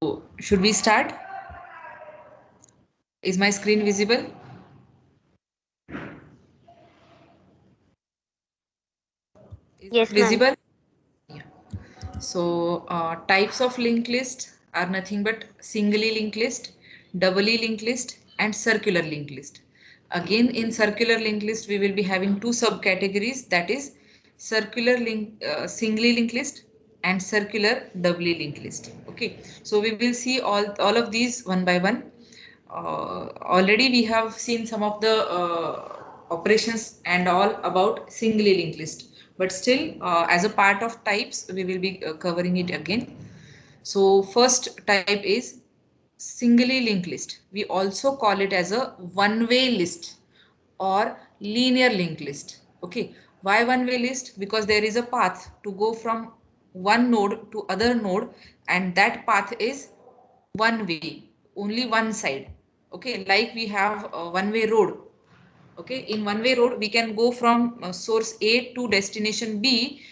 So, should we start? Is my screen visible? Is it Yes, ma'am. visible? Yeah. So, types of linked list are nothing but singly linked list, doubly linked list, and circular linked list. Again, in circular linked list, we will be having two subcategories, that is circular link, singly linked list and circular doubly linked list. Okay, so we will see all of these one by one. Already we have seen some of the operations and all about singly linked list, but still as a part of types we will be covering it again. So first type is singly linked list. We also call it as a one way list or linear linked list. Okay, why one way list? Because there is a path to go from one node to other node, and that path is one way, only one side. Okay, like we have a one way road. Okay, in one way road we can go from source A to destination B,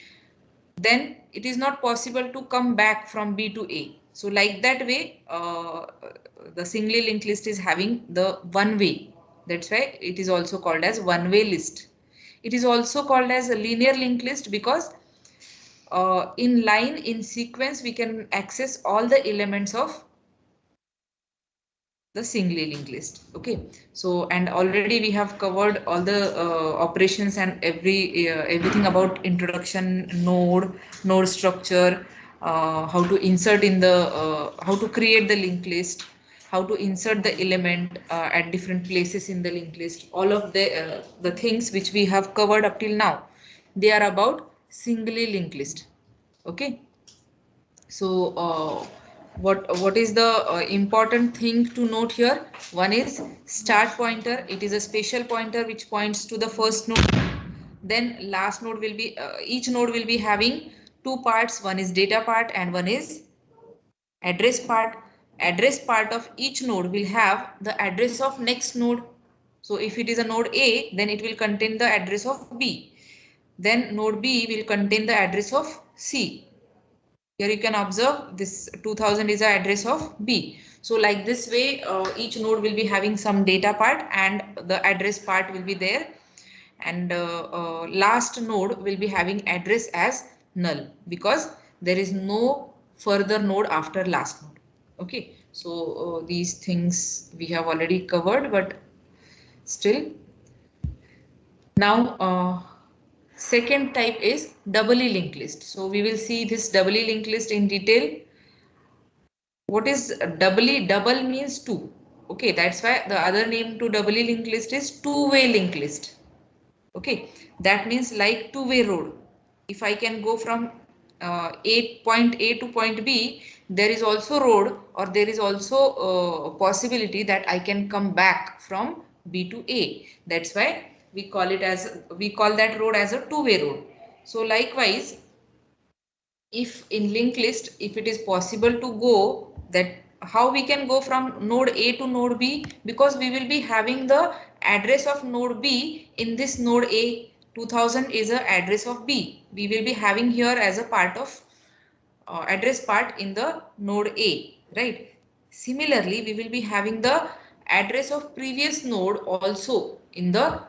then it is not possible to come back from B to A. So like that way, the singly linked list is having the one way. That's why it is also called as one way list. It is also called as a linear linked list because in line, in sequence, we can access all the elements of the singly linked list. Okay, so and already we have covered all the operations and everything about introduction, node structure, how to insert in the how to create the linked list, how to insert the element at different places in the linked list. All of the things which we have covered up till now, they are about singly linked list. Okay, so what is the important thing to note here? One is start pointer. It is a special pointer which points to the first node. Then last node will be each node will be having two parts. One is data part and one is address part. Address part of each node will have the address of next node. So if it is a node A, then it will contain the address of B. Then node B will contain the address of C. Here you can observe this 2000 is the address of B. So like this way, each node will be having some data part and the address part will be there. And last node will be having address as null because there is no further node after last node. Okay, so these things we have already covered, but still now second type is doubly linked list. So we will see this doubly linked list in detail. What is doubly? Double means two. Okay, that's why the other name to doubly linked list is two-way linked list. Okay, that means like two-way road. If I can go from point A to point B, there is also road, or there is also a possibility that I can come back from B to A. That's why we call that road as a two-way road. So likewise, if in linked list, if it is possible to go, that how we can go from node A to node B, because we will be having the address of node B in this node A. 2000 is the address of B. We will be having here as a part of address part in the node A, right? Similarly, we will be having the address of previous node also in the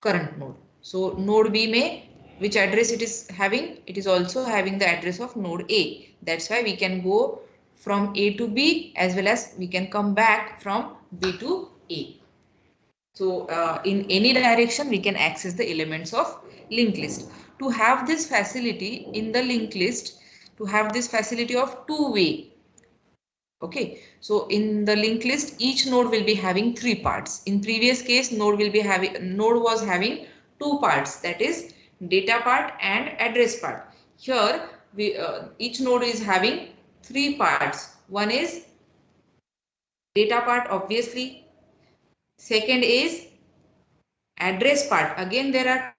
current node. So node B may, which address it is having, it is also having the address of node A. That's why we can go from A to B as well as we can come back from B to A. So in any direction we can access the elements of linked list. To have this facility in the linked list, to have this facility of two-way. Okay, so in the linked list, each node will be having three parts. In previous case, node was having two parts, that is data part and address part. Here, each node is having three parts. One is data part, obviously. Second is address part. Again, there are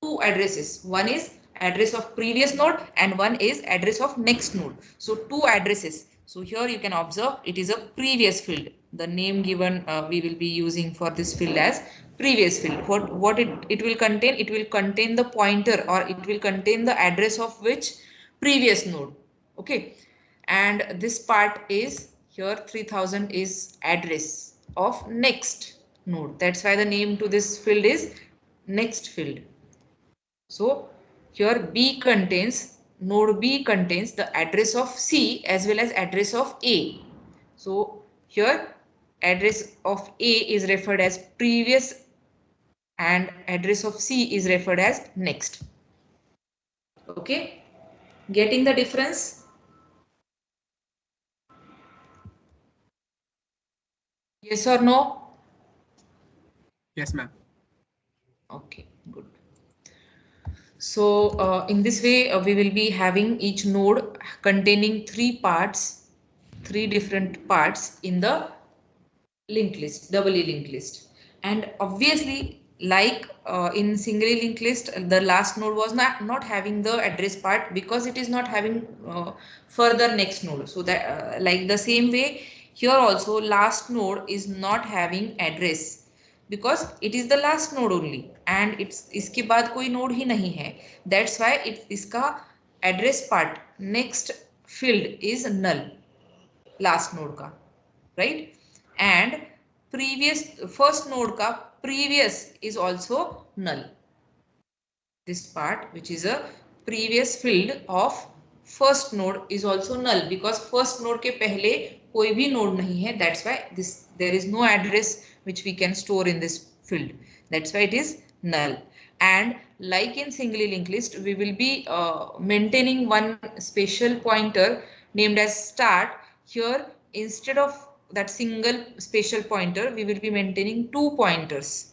two addresses. One is address of previous node and one is address of next node. So two addresses. So here you can observe it is a previous field. The name given we will be using for this field as previous field. What it will contain? It will contain the pointer, or it will contain the address of which previous node. Okay, and this part is here 3000 is address of next node. That's why the name to this field is next field. So here node B contains the address of C as well as address of A. So here address of A is referred as previous and address of C is referred as next. Okay, getting the difference? Yes or no? Yes, ma'am. Okay, good. So in this way, we will be having each node containing three different parts in the linked list, doubly linked list. And obviously, like in singly linked list, the last node was not having the address part because it is not having further next node. So that like the same way here also last node is not having address because it is the last node only and it's इसके बाद कोई node ही नहीं है. That's why इसका address part next field is null last node का, right? And previous first node का previous is also null. This part which is a previous field of first node is also null because first node के पहले कोई भी node नहीं है. That's why there is no address which we can store in this field. That's why it is null. And like in singly linked list, we will be maintaining one special pointer named as start. Here instead of that single special pointer, we will be maintaining two pointers.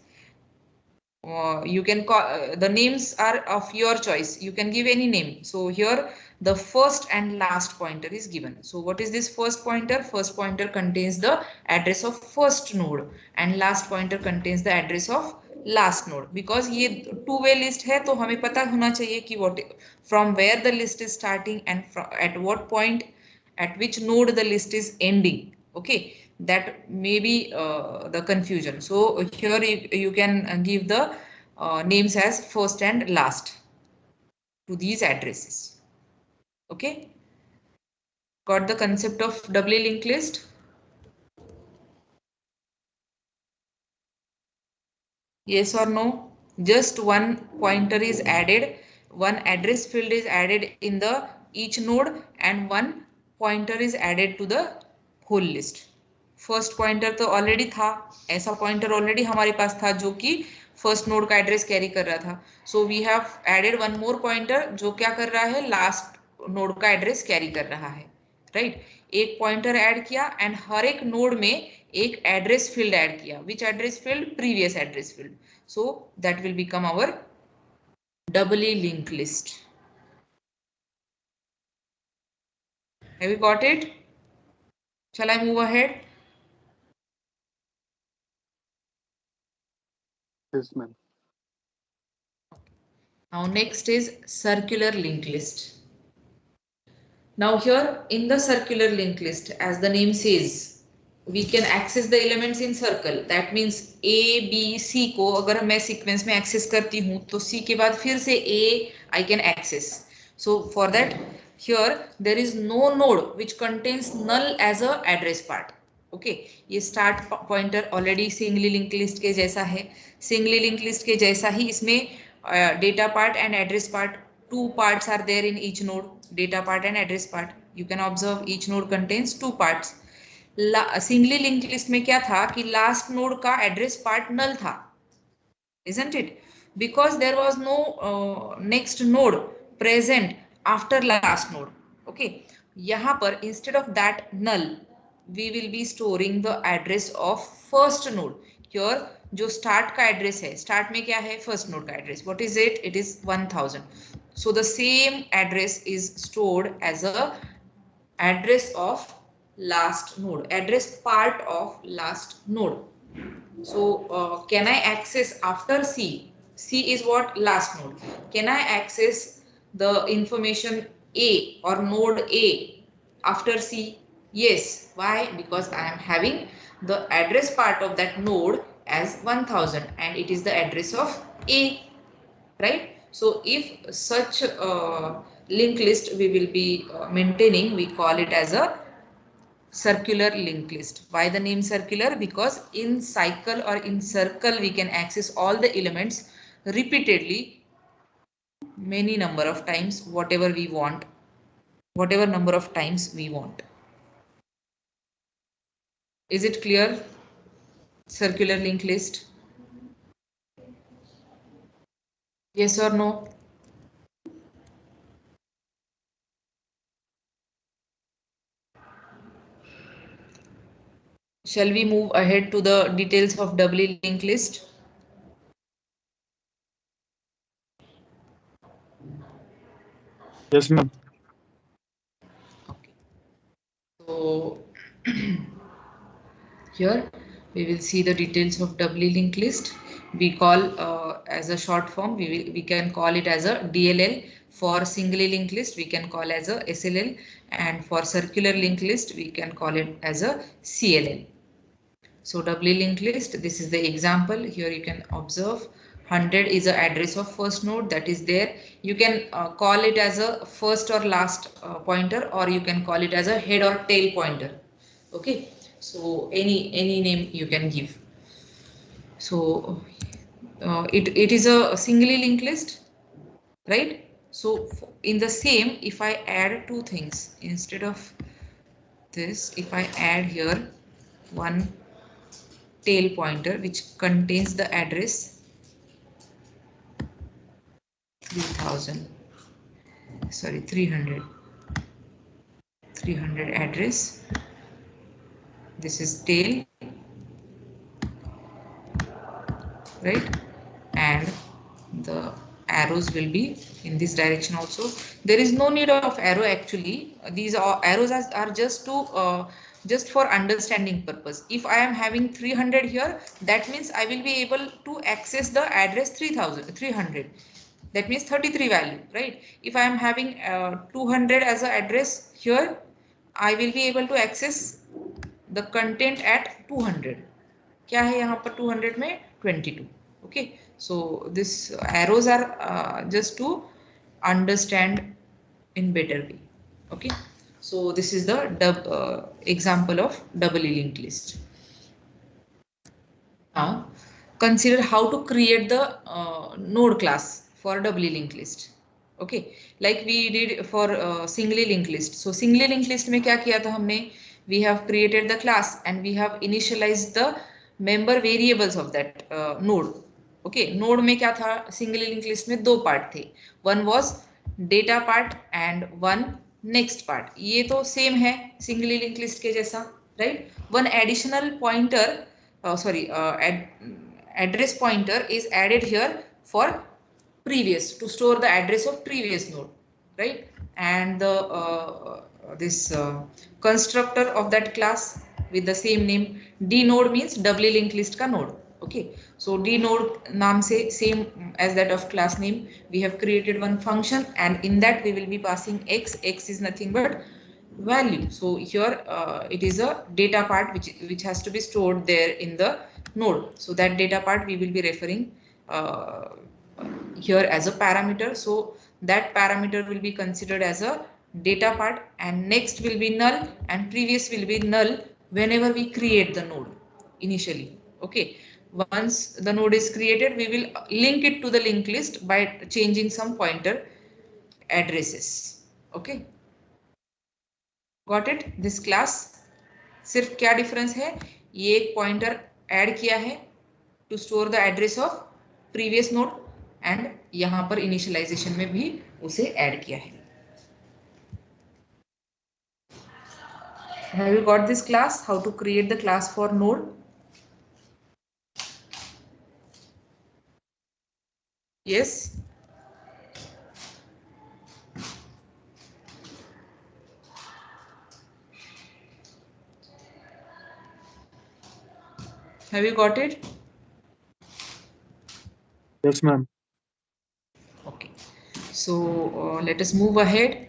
You can call the names are of your choice. You can give any name. So here the first and last pointer is given. So what is this first pointer? First pointer contains the address of first node and last pointer contains the address of last node. Because ये two-way list है तो हमें पता होना चाहिए कि what from where the list is starting and at what point at which node the list is ending. Okay, that may be the confusion. So here you can give the names as first and last to these addresses. Okay, got the concept of doubly linked list? Yes or no? Just one pointer is added, one address field is added in the each node and one pointer is added to the whole list. First pointer तो already था, ऐसा pointer already हमारे पास था जो कि first node का address carry कर रहा था. So we have added one more pointer जो क्या कर रहा है, लास्ट नोड का एड्रेस कैरी कर रहा है, राइट? एक पॉइंटर ऐड किया एंड हर एक नोड में एक एड्रेस फील्ड ऐड किया. Which address field? Previous address field. So that will become our doubly linked list. Have you got it? Shall I move ahead? Yes, ma'am. Now next is circular linked list. Now here in the circular linked list, as the name says, we can access the elements in circle. That means A, B, C को अगर मैं sequence में access करती हूँ तो C के बाद फिर से A I can access. So for that here there is no node which contains null as a address part. Okay, ये start pointer already singly linked list के जैसा है. Singly linked list के जैसा ही इसमें data part and address part, two parts are there in each node, data part and address part. You can observe each node contains two parts. Singly linked list में क्या था कि last node का address part null था, isn't it? Because there was no next node present after last node. Okay, यहाँ पर instead of that null we will be storing the address of first node. Here जो start का address है, start में क्या है, first node का address. What is it? It is 1000. So the same address is stored as a address of last node, address part of last node. So can I access after C? C is what? Last node. Can I access the information A or node A after C? Yes. Why? Because I am having the address part of that node as 1000 and it is the address of A, right? So if such linked list we will be maintaining, we call it as a circular linked list. Why the name circular? Because in cycle or in circle we can access all the elements repeatedly, many number of times, whatever we want, whatever number of times we want. Is it clear? Circular linked list? Yes or no? Shall we move ahead to the details of doubly linked list? Yes, ma'am. Okay. So here we will see the details of doubly linked list. We call as a short form, we can call it as a DLL. For singly linked list we can call as a SLL, and for circular linked list we can call it as a CLL. So doubly linked list, this is the example. Here you can observe 100 is the address of first node that is there. You can call it as a first or last pointer, or you can call it as a head or tail pointer. Okay, so any name you can give. So it is a singly linked list, right? So in the same, if I add two things instead of this, if I add here one tail pointer which contains the address 3000, sorry, 300 address, this is tail, right? And the arrows will be in this direction also. There is no need of arrow actually. These arrows are just to just for understanding purpose. If I am having 300 here, that means I will be able to access the address 300. That means 33 value, right? If I am having 200 as an address here, I will be able to access the content at 200. क्या है यहाँ पर 200 में 22. Okay, so this arrows are just to understand in better way. Okay, so this is the example of doubly linked list. Now consider how to create the node class for doubly linked list. Okay, like we did for singly linked list. So singly linked list में क्या किया था हमने? We have created the class and we have initialized the member variables of that node. Okay, node में क्या था? Singly linked list में दो part थे. One was data part and one next part. ये तो same है singly linked list के जैसा, right? One additional pointer, address pointer is added here for previous, to store the address of previous node, right? And the this constructor of that class with the same name, d node means doubly linked list ka node. Okay, so d node naam se same as that of class name, we have created one function and in that we will be passing x is nothing but value. So here it is a data part which has to be stored there in the node. So that data part we will be referring here as a parameter. So that parameter will be considered as a data part, and next will be null and previous will be null whenever we create the node initially. Okay, once the node is created, we will link it to the linked list by changing some pointer addresses. Okay, got it? This class सिर्फ क्या difference है, ये एक pointer add किया है to store the address of previous node and यहां पर initialisation में भी उसे ऐड किया है. Have you got this class? How to create the class for node? Yes. Have you got it? Yes, ma'am. Okay. So let us move ahead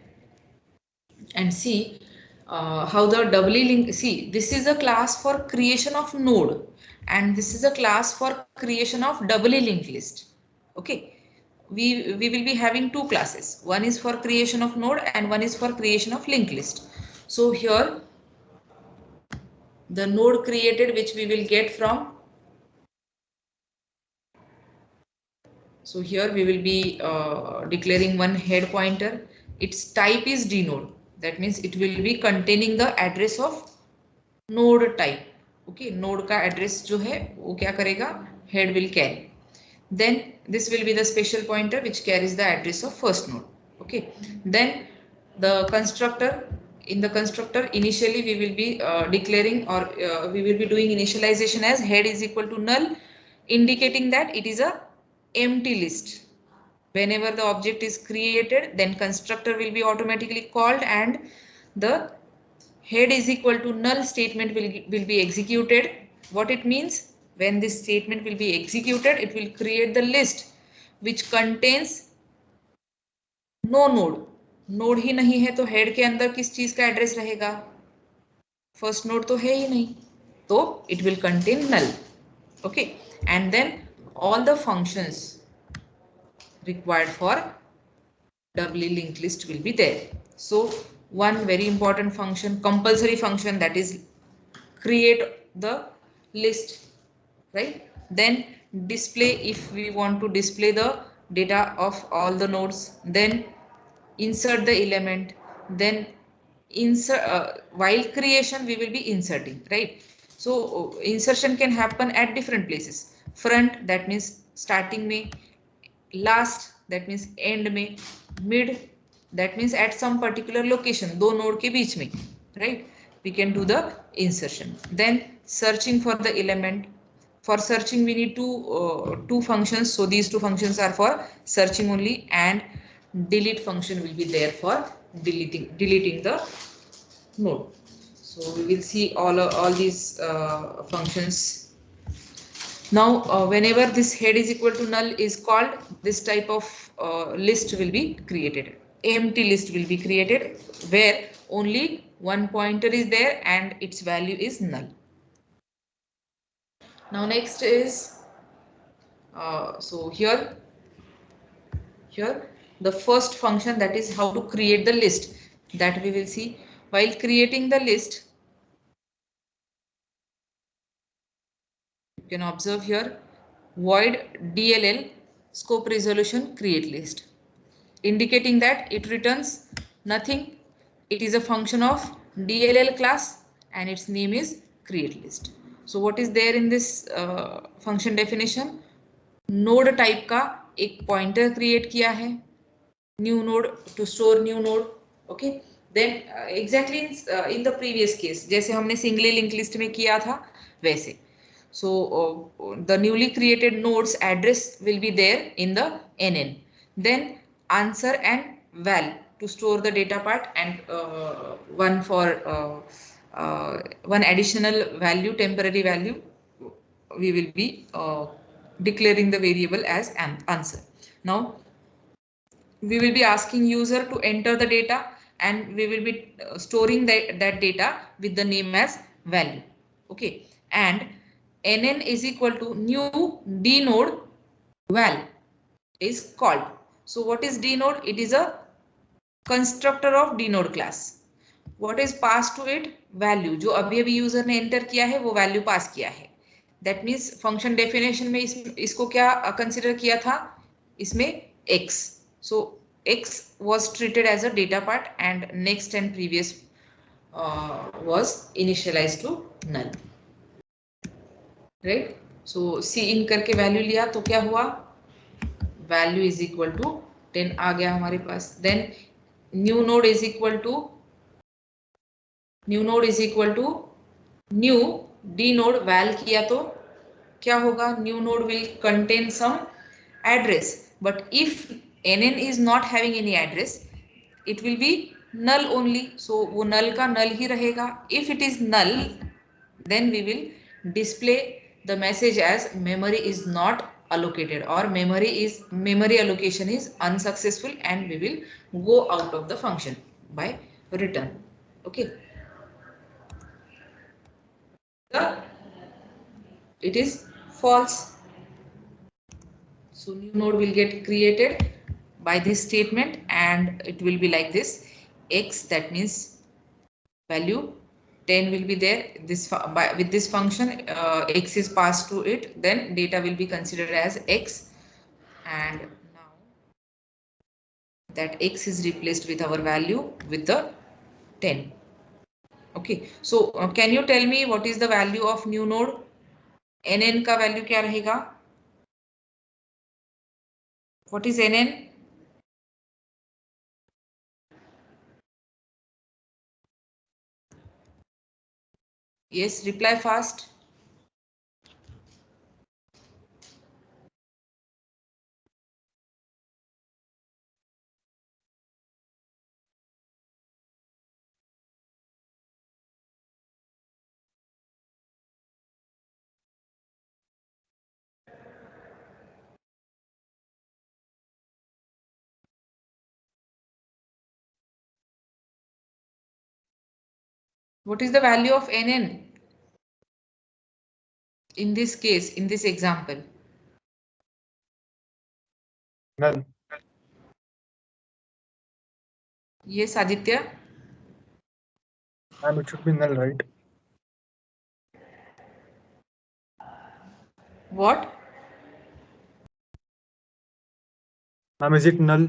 and see how the doubly link. See, this is a class for creation of node and this is a class for creation of doubly linked list. Okay, we will be having two classes. One is for creation of node and one is for creation of linked list. So here the node created which we will get from, so here we will be declaring one head pointer. Its type is dnode. That means it will be containing the address of node type. Okay, node का address जो है वो क्या करेगा, head will carry. Then this will be the special pointer which carries the address of first node. Okay, then the constructor, in the constructor initially we will be declaring, or we will be doing initialization as head is equal to null, indicating that it is a empty list. Whenever the object is created, then constructor will be automatically called and the head is equal to null statement will be executed. What it means? When this statement will be executed, it will create the list which contains no node. Node ही नहीं है तो head के अंदर किस चीज का address रहेगा? फर्स्ट नोड तो है ही नहीं, तो it will contain null. Okay, and then all the functions required for doubly linked list will be there. So one very important function, compulsory function, that is create the list, right? Then display, if we want to display the data of all the nodes. Then insert the element. Then insert, while creation we will be inserting, right? So insertion can happen at different places. Front, that means starting में, last that means end में, mid that means at some particular location, दो node के बीच में, right? We can do the insertion. Then searching for the element. For searching we need two functions, so these two functions are for searching only, and delete function will be there for deleting the node. So we will see all these functions. Now whenever this head is equal to null is called, this type of list will be created. Empty list will be created where only one pointer is there and its value is null. Now next is so here the first function, that is how to create the list, that we will see. While creating the list, you can observe here void DLL scope resolution create list, indicating that it returns nothing. It is a function of DLL class and its name is create list. So what is there in this function definition? Node type का एक pointer create किया है, new node to store new node. Okay, then exactly in the previous case जैसे हमने singly link list में किया था वैसे. So the newly created nodes address will be there in the NN. Then answer and val to store the data part, and one for one additional value, temporary value, we will be declaring the variable as an answer. Now we will be asking user to enter the data and we will be storing that data with the name as value. Okay, and NN is equal to new dnode val is called. So what is dnode? It is a constructor of dnode class. What is passed to it? Value. जो अभी user ने enter किया है वो value pass किया है. That means function definition में इसको क्या कंसिडर किया था? इसमें x. So x was treated as a data part and next and previous was initialized to null. Right. So cin करके वैल्यू लिया तो क्या हुआ? वैल्यू इज इक्वल टू 10 आ गया हमारे पास. Then new node is equal to new D node val किया तो क्या होगा? New node will contain some address, but if NN is not having any address it will be null only. So वो null का null ही रहेगा. If it is null then we will display the message as memory is not allocated, or memory allocation is unsuccessful, and we will go out of the function by return. Okay, it is false. So new node will get created by this statement, and it will be like this: x, that means value 10 will be there. With this function, x is passed to it, then data will be considered as x, and now that x is replaced with our value with the 10. Okay, so can you tell me what is the value of new node? nn का value क्या रहेगा? What is nn? Yes, reply fast. What is the value of nn in this case, in this example? Null. Yes, Aditya. Ma'am, it should be null, right? What? Ma'am, is it null?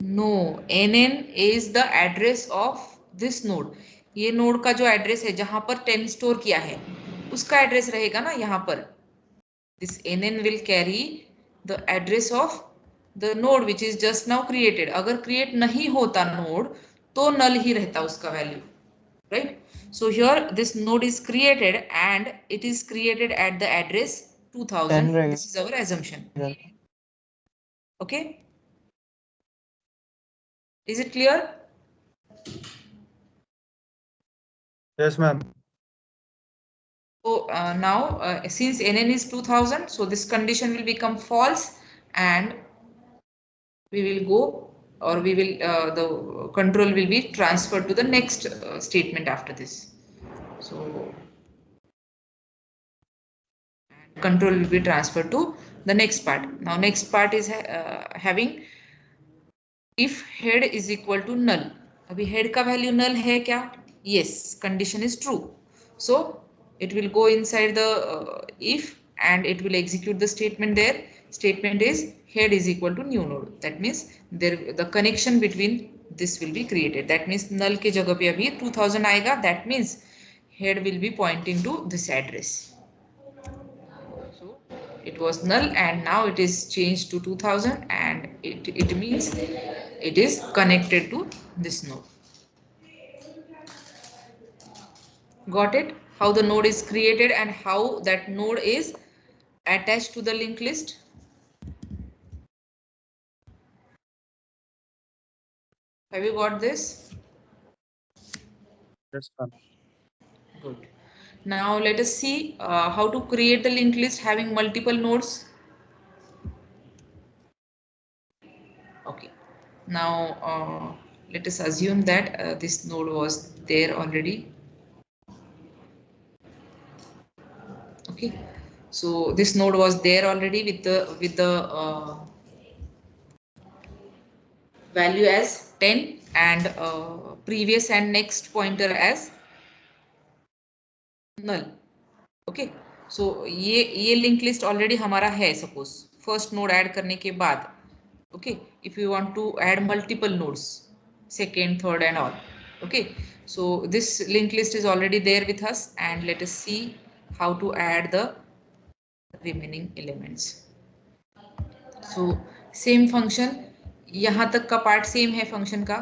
No, nn is the address of this node. ये node का जो address है जहां पर 10 store किया है उसका address रहेगा ना यहाँ पर. This nn will carry the address of the node which is just now created. अगर create नहीं होता node तो null ही रहता उसका value, right? So here this node is created and it is created at the address 2000. This is our assumption. Okay, is it clear? Yes, ma'am. So now since nn is 2000, so this condition will become false, and we will go, or we will the control will be transferred to the next statement after this. So control will be transferred to the next part. Now next part is having if head is equal to null. अभी head का value null है क्या? Yes, condition is true. So it will go inside the if, and it will execute the statement there. Statement is head is equal to new node. That means there the connection between this will be created. That means null के जगह पे अभी 2000 आएगा. That means head will be pointing to this address. So it was null and now it is changed to 2000, and it means it is connected to this node. Got it? How the node is created and how that node is attached to the linked list. Have you got this? Yes, ma'am. Good. Now let us see how to create the linked list having multiple nodes. Okay. Now let us assume that this node was there already. Okay, so this node was there already with the value as 10 and previous and next pointer as null. Okay, so ये link list already हमारा है. Suppose first node add करने के बाद, okay, if you want to add multiple nodes, second, third and all, okay, so this linked list is already there with us, and let us see how to add the remaining elements. So same function, यहाँ तक का part same है function का.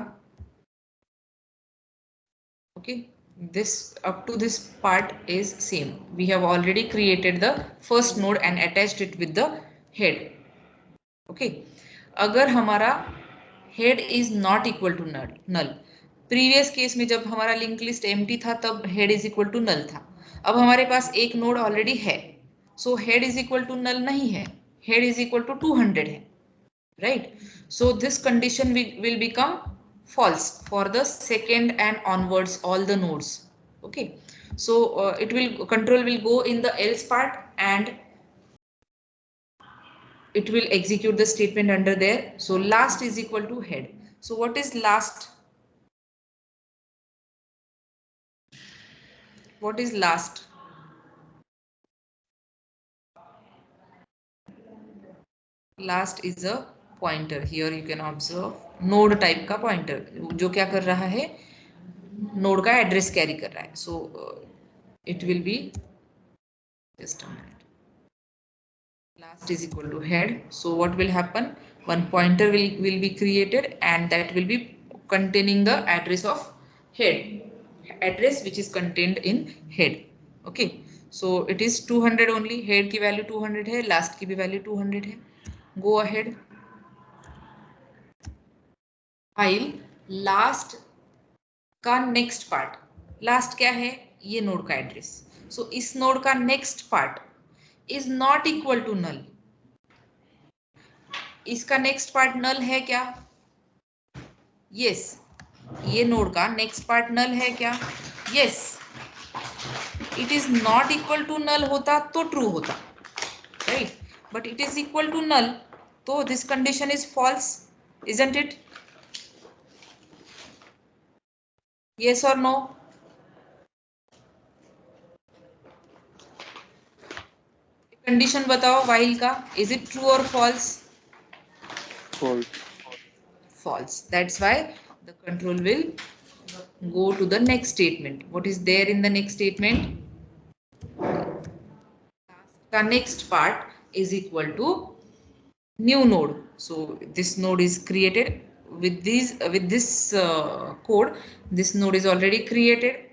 Okay, this up to this part is same. We have already created the first node and attached it with the head. Okay, अगर हमारा head is not equal to null, previous case में जब हमारा link list empty था तब head is equal to null था. अब हमारे पास एक नोड ऑलरेडी है, so head is equal to null नहीं है, हेड इज इक्वल टू 200 है, right? So this condition will become false for the second and onwards all the nodes. Okay, so it will control will go in the else part, and it will execute the statement under there. So last is equal to head. So what is last? What is last? Last is a pointer. Here you can observe node type का pointer जो क्या कर रहा है, node का address carry कर रहा है. So it will be just a minute. Last is equal to head. So what will happen? One pointer will be created and that will be containing the address of head, address which is contained in head. Okay, so it is 200 only. Head की value 200 है, last की भी value 200 है. Go ahead. While last का next part, last क्या है? ये node का एड्रेस. सो इस नोड का next part is not equal to null. इसका नेक्स्ट पार्ट नल है क्या? यस. ये नोड का नेक्स्ट पार्ट नल है क्या? Yes. It is not equal to null होता तो ट्रू होता, right? But it is equal to null, तो this condition is false, isn't it? Yes और नो? कंडीशन बताओ व्हाइल का. इज इट ट्रू और false? False. False. That's why the control will go to the next statement. What is there in the next statement? The next part is equal to new node. So this node is created with this code. This node is already created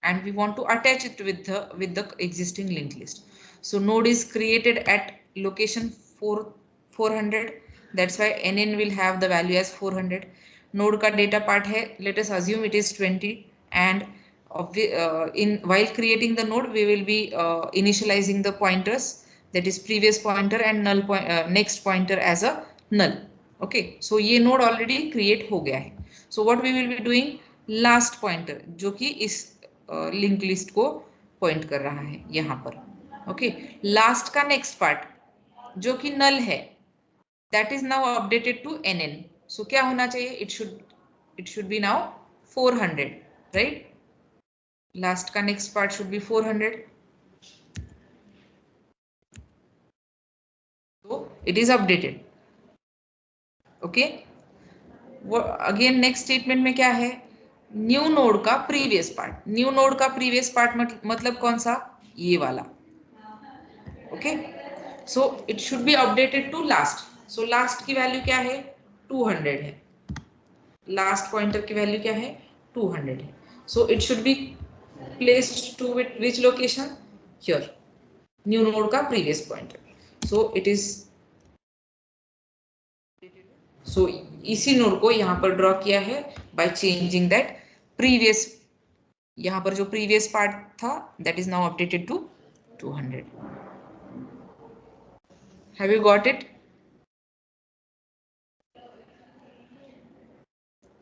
and we want to attach it with the existing linked list. So node is created at location 400. That's why nn will have the value as 400. Node का data part है, let us assume it is 20, and while creating the node we will be initializing the pointers, that is previous pointer and next pointer as a null. Okay, so ये node already create हो गया है. So what we will be doing, last pointer जो कि इस link list को point कर रहा है यहाँ पर. ओके, लास्ट का नेक्स्ट पार्ट जो कि नल है, that is now updated to nn. So क्या होना चाहिए? It should be now 400, right? Last का next part should be 400. so it is updated. Okay, again next statement में क्या है? न्यू नोड का प्रीवियस पार्ट. न्यू नोड का previous part मतलब कौन सा? ये वाला. Okay, so it should be updated to last. So last की वैल्यू क्या है? 200 है. लास्ट पॉइंटर की वैल्यू क्या है? 200 है. So it should be placed to which location? Here, new node का previous pointer. So it is, so इसी नोड को यहाँ पर ड्रॉ किया है बाय चेंजिंग दैट प्रीवियस. यहाँ पर जो प्रीवियस पार्ट था that is now updated to 200. Have you got it?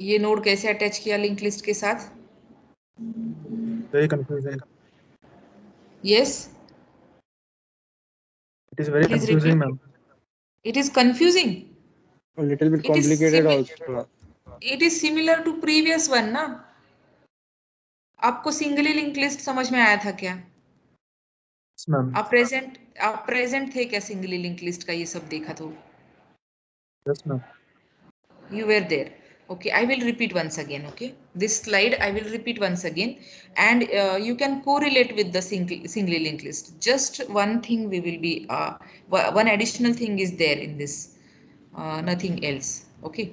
ये नोड कैसे अटैच किया लिंक लिस्ट के साथ? Very confusing. Yes. It is very Please confusing, repeat. ma'am. It is confusing. A little bit It is complicated also. It is similar to previous one ना. आपको singly link list समझ में आया था क्या? Yes, ma'am. आप present थे क्या सिंगली लिंक लिस्ट का ये सब देखा तो? Yes, ma'am. You were there. Okay, I will repeat once again. Okay, this slide I will repeat once again, and you can correlate with the singly linked list. Just one thing we will be one additional thing is there in this, nothing else. Okay,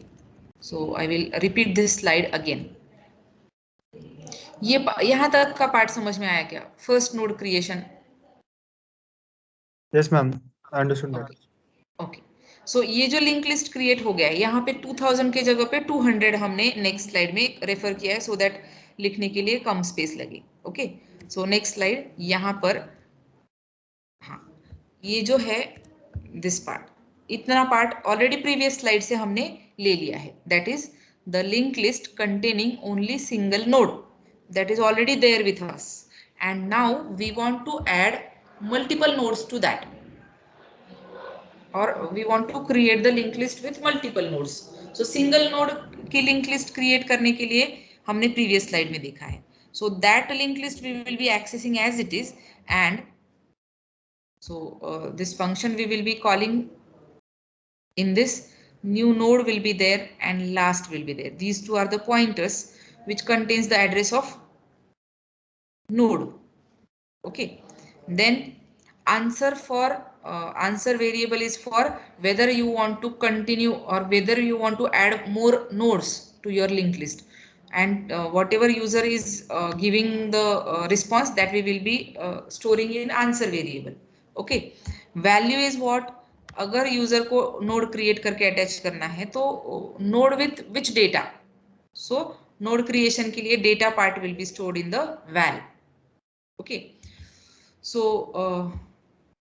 so I will repeat this slide again. ये यहाँ तक का part समझ में आया क्या? First node creation. Yes, ma'am. I understood that. Okay, so ये जो लिंक लिस्ट क्रिएट हो गया है यहाँ पे 2000 के जगह पे 200 हमने नेक्स्ट स्लाइड में रेफर किया है सो दैट लिखने के लिए कम स्पेस लगे. ओके, सो नेक्स्ट स्लाइड यहाँ पर. हाँ, ये जो है दिस पार्ट, इतना पार्ट ऑलरेडी प्रीवियस स्लाइड से हमने ले लिया है. That is the link list containing only single node, that is already there with us, and now we want to add multiple nodes to that. or we want to create the linked list with multiple nodes. So single node की linked list create करने के लिए हमने previous slide में देखा है. So that linked list we will be accessing as it is, and so this function we will be calling in this new node will be there and last will be there. These two are the pointers which contains the address of node. Okay, then answer for answer variable is for whether you want to continue or whether you want to add more nodes to your linked list, and whatever user is giving the response that we will be storing in answer variable. Okay, value is what, अगर user को node create करके attach करना है तो node with which data, so node creation के लिए data part will be stored in the val. Okay, so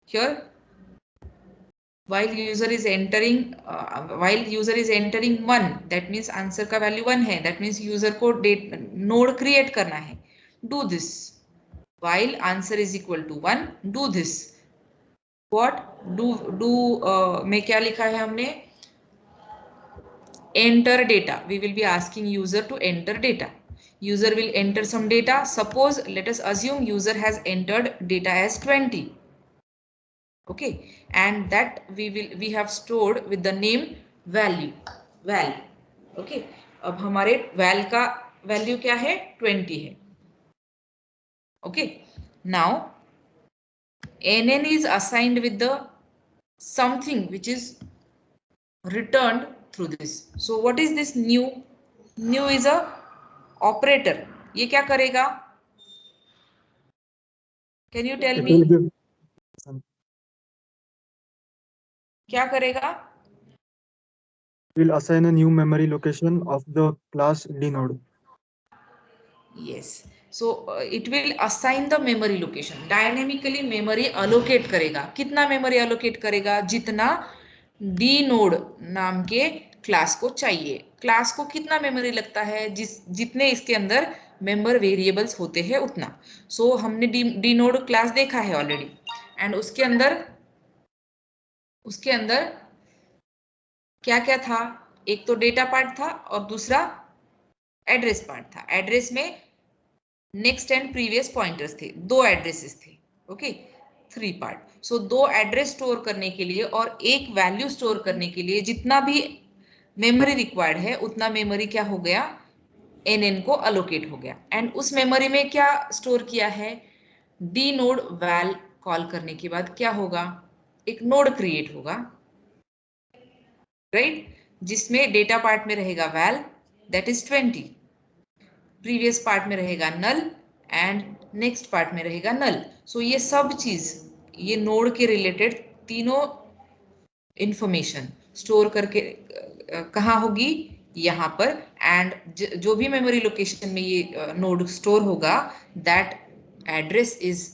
here while user is entering 1, that means answer का value 1 है, that means user को node create करना है. Do this while answer is equal to 1. Do this what में क्या लिखा है हमने, enter data. We will be asking user to enter data. User will enter some data. Suppose let us assume user has entered data as 20. Okay, and that we have stored with the name value val. Okay, अब हमारे val का value क्या है, 20 है. Okay, now nn is assigned with the something which is returned through this. So what is this new? New is a operator. ये क्या करेगा? Can you tell It me? will give क्या करेगा? will assign a new memory location of the class D node. Yes, so it will assign the memory location. Dynamically memory allocate करेगा. कितना memory allocate करेगा? जितना D node नाम के class को चाहिए. क्लास को कितना मेमोरी लगता है, जितने इसके अंदर मेंबर वेरिएबल्स होते हैं उतना. सो हमने डी नोड क्लास देखा है ऑलरेडी, एंड उसके अंदर क्या क्या था, एक तो डेटा पार्ट था और दूसरा एड्रेस पार्ट था. एड्रेस में नेक्स्ट एंड प्रीवियस पॉइंटर्स थे, 2 एड्रेसेस थे. Okay, 3 part. So 2 address store करने के लिए और एक वैल्यू स्टोर करने के लिए जितना भी मेमोरी रिक्वायर्ड है उतना मेमोरी क्या हो गया, nn को अलोकेट हो गया. एंड उस मेमोरी में क्या स्टोर किया है, डी नोड वैल कॉल करने के बाद क्या होगा, एक नोड क्रिएट होगा, राइट, जिसमें डेटा पार्ट में रहेगा val that is 20, previous part में रहेगा नल एंड नेक्स्ट पार्ट में रहेगा नल. सो ये सब चीज, ये नोड के रिलेटेड तीनों इंफॉर्मेशन स्टोर करके कहाँ होगी, यहाँ पर. एंड जो भी मेमोरी लोकेशन में ये नोड स्टोर होगा, that address is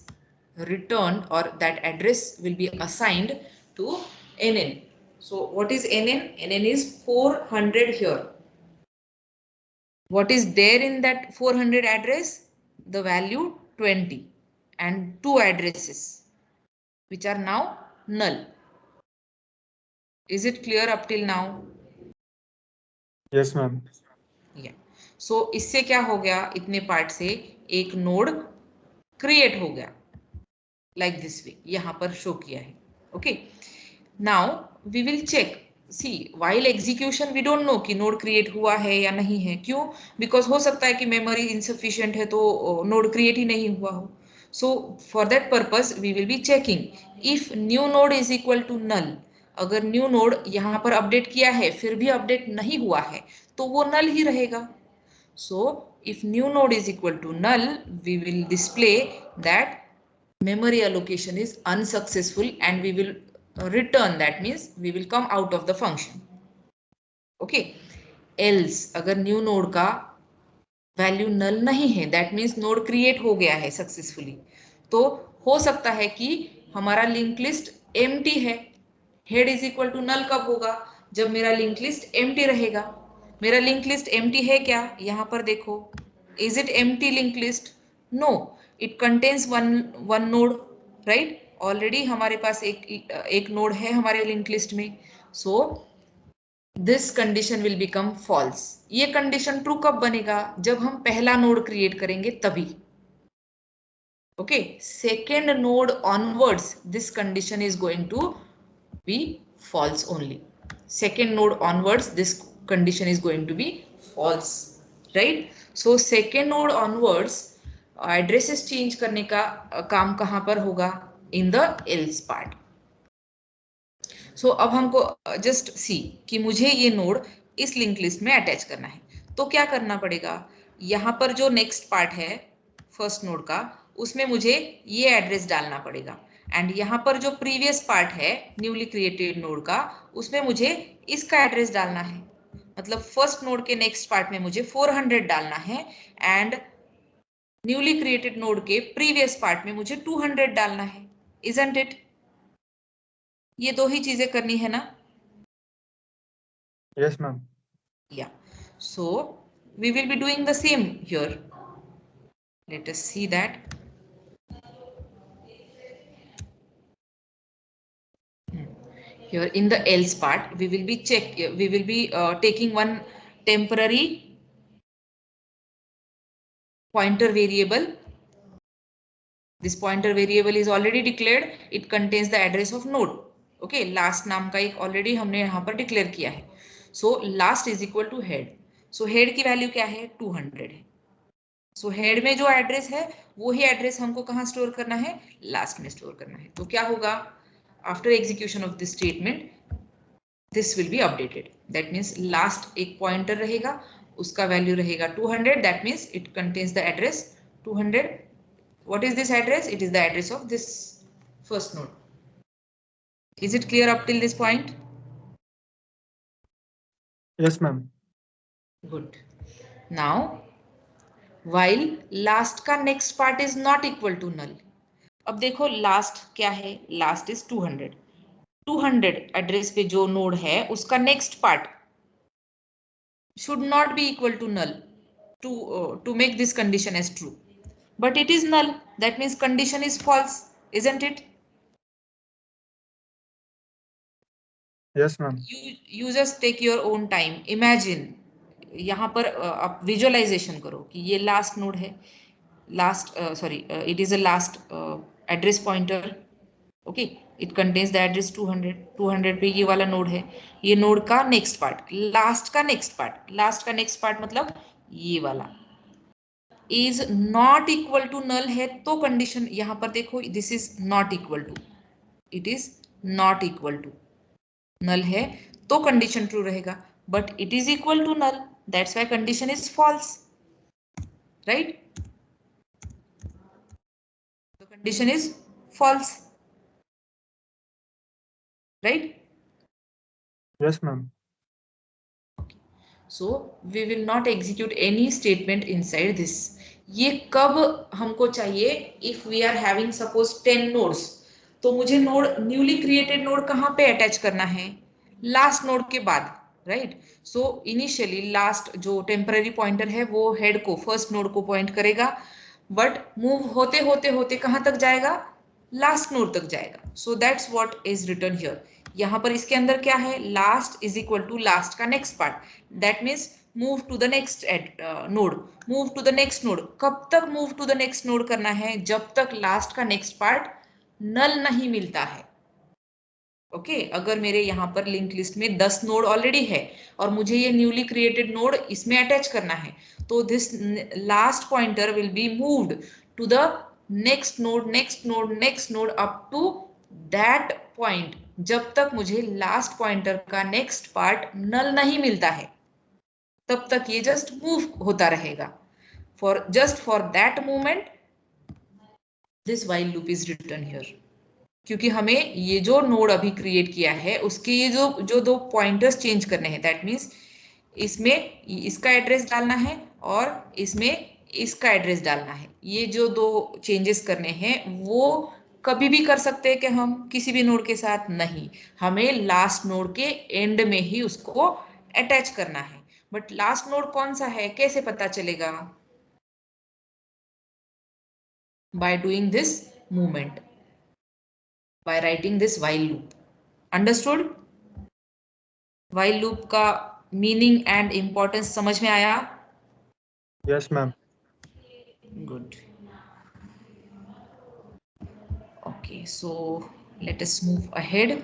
returned or that address will be assigned to nn. So what is nn? Nn is 400 here. What is there in that 400 address? The value 20 and 2 addresses which are now null. Is it clear up till now? Yes, ma'am. Yeah. So इससे क्या हो गया, इतने part से एक node create हो गया, like this way, यहाँ पर शो किया है. Okay. Now we will check. See, while execution we don't know कि नोड क्रिएट हुआ है या नहीं है. क्यों? Because हो सकता है कि मेमोरी insufficient है तो नोड क्रिएट ही नहीं हुआ हो. So for that purpose we will be checking if new node is equal to null. अगर न्यू नोड यहाँ पर अपडेट किया है फिर भी अपडेट नहीं हुआ है तो वो नल ही रहेगा. So if new node is equal to null, we will display that memory allocation is unsuccessful and we will return, that means we will come out of the function. Okay, else अगर new node का value नल नहीं है, that means node create हो गया है successfully, तो हो सकता है कि हमारा लिंक लिस्ट एम्प्टी है. Head is equal to null कब होगा, जब मेरा लिंक लिस्ट एम्प्टी रहेगा. मेरा लिंक लिस्ट एम्प्टी है क्या, यहाँ पर देखो, is it empty link list? No, it contains one node, right? Already हमारे पास एक नोड है हमारे लिंक लिस्ट में, so this condition will become false. ये कंडीशन ट्रू कब बनेगा? जब हम पहला नोड क्रिएट करेंगे तभी। Okay, second node onwards this condition is going to be false only. Second node onwards this condition is going to be false, right? So second node onwards addresses change करने का काम कहां पर होगा? in the else part. So अब हमको just see कि मुझे ये नोड इस लिंक लिस्ट में अटैच करना है, तो क्या करना पड़ेगा? यहाँ पर जो नेक्स्ट पार्ट है फर्स्ट नोड का, उसमें मुझे ये एड्रेस डालना पड़ेगा, एंड यहाँ पर जो प्रीवियस पार्ट है न्यूली क्रिएटेड नोड का, उसमें मुझे इसका एड्रेस डालना है। मतलब फर्स्ट नोड के नेक्स्ट पार्ट में मुझे 400 डालना है, एंड न्यूली क्रिएटेड नोड के प्रीवियस पार्ट में मुझे 200 डालना है। Isn't it? ये दो ही चीजें करनी है ना? Yes, ma'am. Yeah, so we will be doing the same here. Let us see that. Here in the else part, we will be taking one temporary pointer variable. This pointer variable is already declared. It contains the address of node. Okay, last नाम का एक already हमने यहाँ पर declare किया है. So last is equal to head. So head की value क्या है? 200 है. So head में जो एड्रेस है वो ही एड्रेस हमको कहाँ स्टोर करना है? लास्ट में स्टोर करना है. तो क्या होगा? After execution of this statement this will be updated. That means last एक पॉइंटर रहेगा, उसका वैल्यू रहेगा 200. That means it contains the address 200. What is this address? It is the address of this first node. Is it clear up till this point? Yes, ma'am. Good. Now while last का next part is not equal to null. अब देखो last क्या है? Last is 200. 200 address पे जो node है उसका next part should not be equal to null to make this condition as true, but it is null. That means condition is false, isn't it? Yes, ma'am. You just take your own time. Imagine यहाँ पर आप visualisation करो कि ये last node है, last sorry it is a last address pointer. Okay, it contains the address 200. 200 पे ये वाला नोड है, ये नोड का नेक्स्ट पार्ट, लास्ट का नेक्स्ट पार्ट, लास्ट का नेक्स्ट पार्ट मतलब ये वाला is not equal to null है, तो कंडीशन यहाँ पर देखो this is not equal to, it is not equal to null है तो कंडीशन ट्रू रहेगा, but it is equal to null, that's why condition is false, right? The condition is false, right? Yes, ma'am. So we will not execute any statement inside this. ये कब हमको चाहिए? If we are having suppose 10 nodes, तो मुझे node newly created node कहाँ पे attach करना है? लास्ट नोड के बाद, राइट? सो इनिशियली लास्ट जो टेम्पररी पॉइंटर है वो हेड को, फर्स्ट नोड को पॉइंट करेगा, बट मूव होते होते होते कहाँ तक जाएगा? लास्ट नोड तक जाएगा. So that's what is return here. यहाँ पर इसके अंदर क्या है? Last is equal to last का next part. That means move to the next node, move to the next node. कब तक move to the next node करना है? जब तक लास्ट का नेक्स्ट पार्ट नल नहीं मिलता है. ओके अगर मेरे यहाँ पर लिंक लिस्ट में 10 नोड ऑलरेडी है और मुझे ये न्यूली क्रिएटेड नोड इसमें अटैच करना है, तो this last pointer will be moved to the next node, next node, next node up to that point, जब तक मुझे लास्ट पॉइंटर का नेक्स्ट पार्ट नल नहीं मिलता है तब तक ये जस्ट मूव होता रहेगा. For just for that moment this while loop is return here. क्योंकि हमें ये जो नोड अभी क्रिएट किया है उसके ये जो दो पॉइंटर्स चेंज करने हैं, दैट मीन्स इसमें इसका एड्रेस डालना है और इसमें इसका एड्रेस डालना है. ये जो दो चेंजेस करने हैं वो कभी भी कर सकते हैं कि हम किसी भी नोड के साथ? नहीं, हमें लास्ट नोड के एंड में ही उसको अटैच करना है. बट लास्ट नोड कौन सा है कैसे पता चलेगा? By doing this movement. by writing this while loop. Understood? While loop का meaning and importance समझ में आया? Yes, ma'am. Good. Okay, so let us move ahead.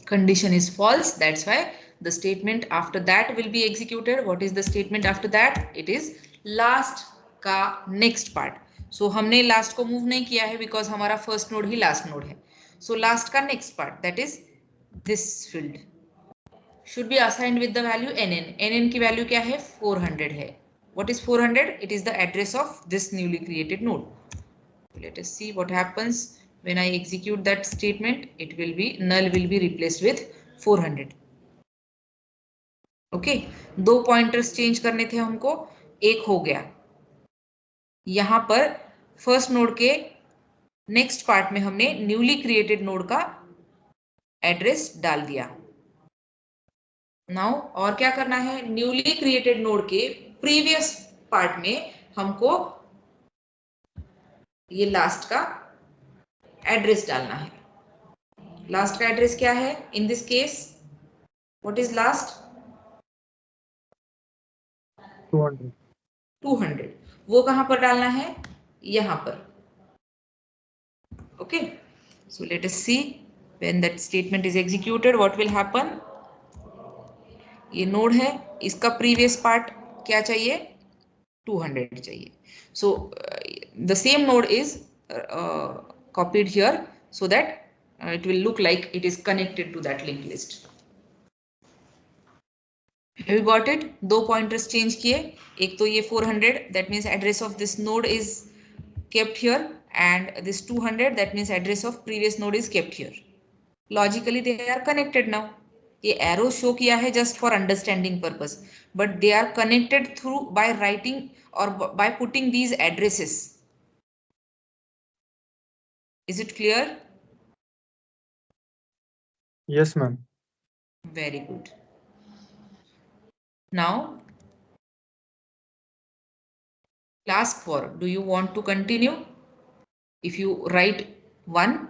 Condition is false, that's why the statement after that will be executed. What is the statement after that? It is last का next part. So हमने last को move नहीं किया है because हमारा first node ही last node है. So last का next part, that is this field, should be assigned with the value nn. nn की value क्या है? 400 है. What is 400? It is the address of this newly created node. Let us see what happens when I execute that statement. It will be null will be replaced with 400. Okay, दो pointers change करने थे हमको, एक हो गया. यहां पर first node के नेक्स्ट पार्ट में हमने न्यूली क्रिएटेड नोड का एड्रेस डाल दिया. नाउ और क्या करना है? न्यूली क्रिएटेड नोड के प्रीवियस पार्ट में हमको ये लास्ट का एड्रेस डालना है. लास्ट का एड्रेस क्या है? In this case what is last? 200. 200. वो कहां पर डालना है? यहां पर. Okay, so let us see when that statement is executed what will happen. ये नोड है, इसका प्रीवियस पार्ट क्या चाहिए? 200 चाहिए. So the same node is copied here so that it will look like it is connected to that linked list. Have you got it? दो pointers change किए. एक तो ये 400, that means address of this node is kept here, and this 200, that means address of previous node is kept here. Logically they are connected now. ये arrow show किया है just for understanding purpose, but they are connected through by writing or by putting these addresses. Is it clear? Yes, ma'am. Very good. Now class 4, do you want to continue? If you write 1,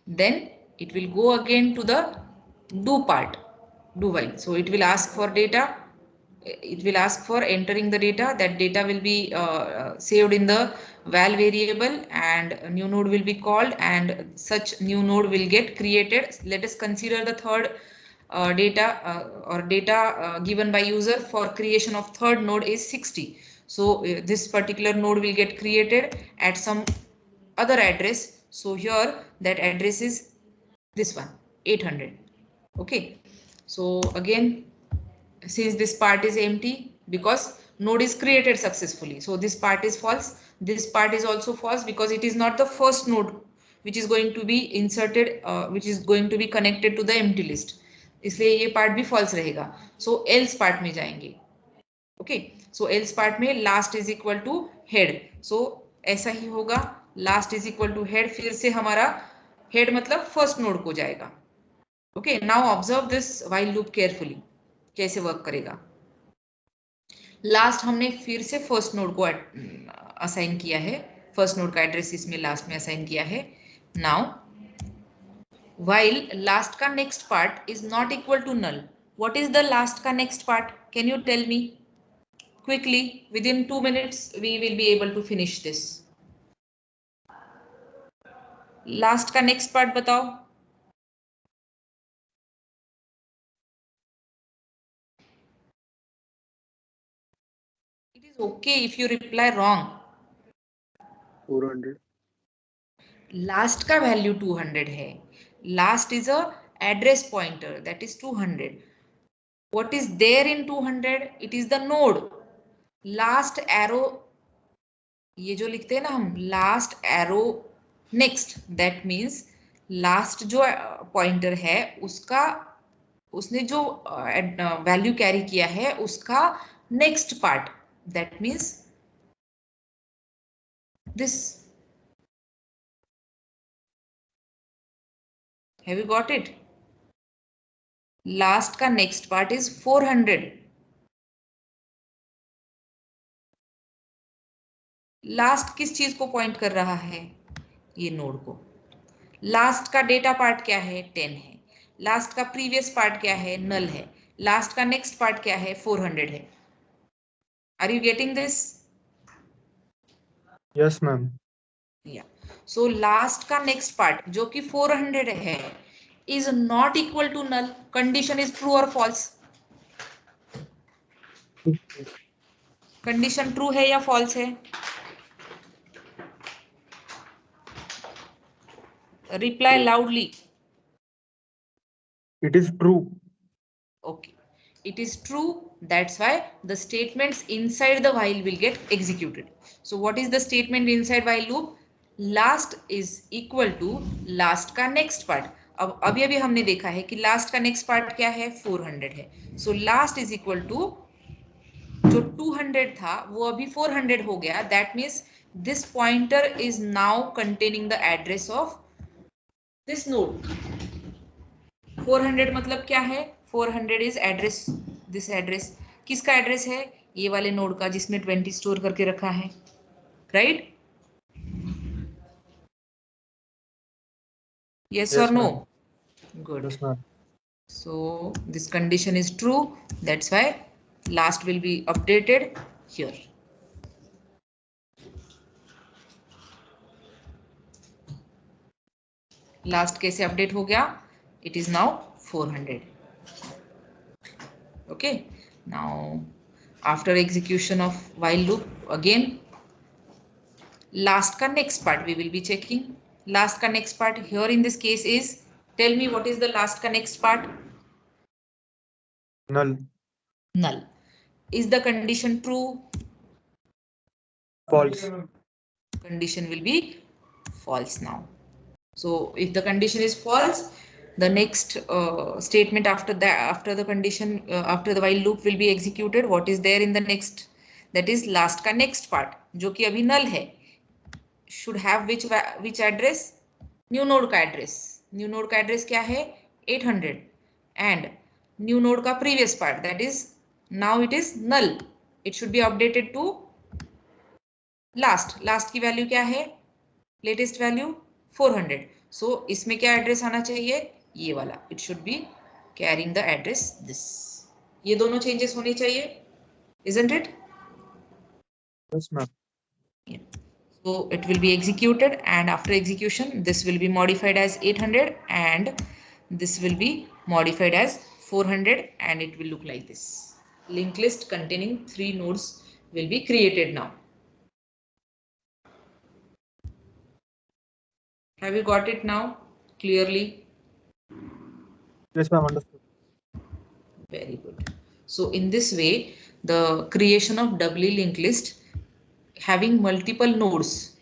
then it will go again to the do part, do while. So it will ask for data, it will ask for entering the data. That data will be saved in the val variable, and a new node will be called, and such new node will get created. Let us consider the third data given by user for creation of third node is 60. So this particular node will get created at some other address. So here that address is this one, 800. Okay, so again, since this part is empty because node is created successfully, so this part is false. This part is also false because it is not the first node which is going to be inserted, which is going to be connected to the empty list, इसलिए ये part भी false रहेगा. So else part में जाएंगे. Okay, so else part में last is equal to head. So ऐसा ही होगा, last is equal to head. फिर से हमारा head मतलब first node को जाएगा. Okay, now observe this while loop carefully. कैसे वर्क करेगा? लास्ट हमने फिर से फर्स्ट नोड को असाइन किया है, फर्स्ट नोड का एड्रेस इसमें लास्ट में असाइन किया है. नाउ while लास्ट का next part is not equal to null, what is the last का next part? Can you tell me quickly? within 2 minutes we will be able to finish this. Last का next part बताओ. It is okay if you reply wrong. 400. Last का value 200 है. Last is a address pointer, that is 200. What is there in 200? It is the node. Last arrow, ये जो लिखते हैं ना हम, last arrow next, that means last जो pointer है उसका, उसने जो वैल्यू कैरी किया है उसका next part, that means this. Have you got it? Last का नेक्स्ट पार्ट इज 400. लास्ट किस चीज को पॉइंट कर रहा है? ये नोड को. लास्ट का डेटा पार्ट क्या है 10 है, लास्ट का प्रीवियस पार्ट क्या है नल है, लास्ट का नेक्स्ट पार्ट क्या है 400 है. Are you getting this? Yes, ma'am. या सो लास्ट का नेक्स्ट पार्ट जो कि 400 है is not equal to null. Condition is true और फॉल्स? कंडीशन ट्रू है या फॉल्स है? Reply loudly. It is true. Okay, it is true. That's why the statements inside the while will get executed. So what is the statement inside while loop? Last is equal to last का next part. अब अभी अभी हमने देखा है कि last का next part क्या है 400 है. So last is equal to जो 200 था वो अभी 400 हो गया. That means this pointer is now containing the address of this node. 400 मतलब क्या है? 400 इज एड्रेस, दिस एड्रेस. किसका एड्रेस है? ये वाले नोड का जिसमें 20 स्टोर करके रखा है, राइट? यस और no? Good. Yes, ma'am. So this condition is true. That's why last will be updated here. Last कैसे अपडेट हो गया? It is now 400. Okay. Now after execution of while loop again, last का next part we will be checking. Last का next part here in this case is, tell me what is the last का next part? Null. Null. Is the condition true? False. Condition will be false now. So if the condition is false, the next statement after that, after the condition, after the while loop will be executed. What is there in the next? That is last का next part जो कि अभी null है. Should have which address? New node का address. New node का address क्या है? 800. And new node का previous part, that is now it is null. It should be updated to last. Last की value क्या है? Latest value 400. So इसमें क्या address आना चाहिए? ये वाला. It should be carrying the address this. ये दोनों changes होने चाहिए, isn't it? Yes, ma'am. Yeah. So it will be executed, and after execution this will be modified as 800 and this will be modified as 400, and it will look like this. Linked list containing 3 nodes will be created now. Have you got it now clearly? Yes, ma'am. Understood. Very good. So in this way, the creation of doubly linked list having multiple nodes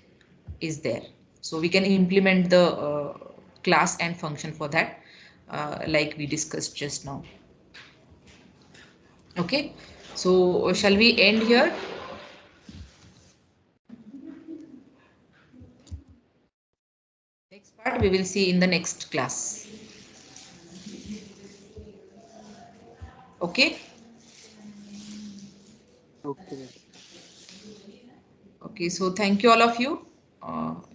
is there. So we can implement the class and function for that, like we discussed just now. Okay, so shall we end here? Next part we will see in the next class. Okay. Okay. Okay, so thank you all of you.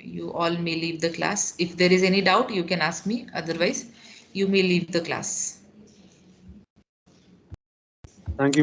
You all may leave the class. If there is any doubt, you can ask me. Otherwise, you may leave the class. Thank you.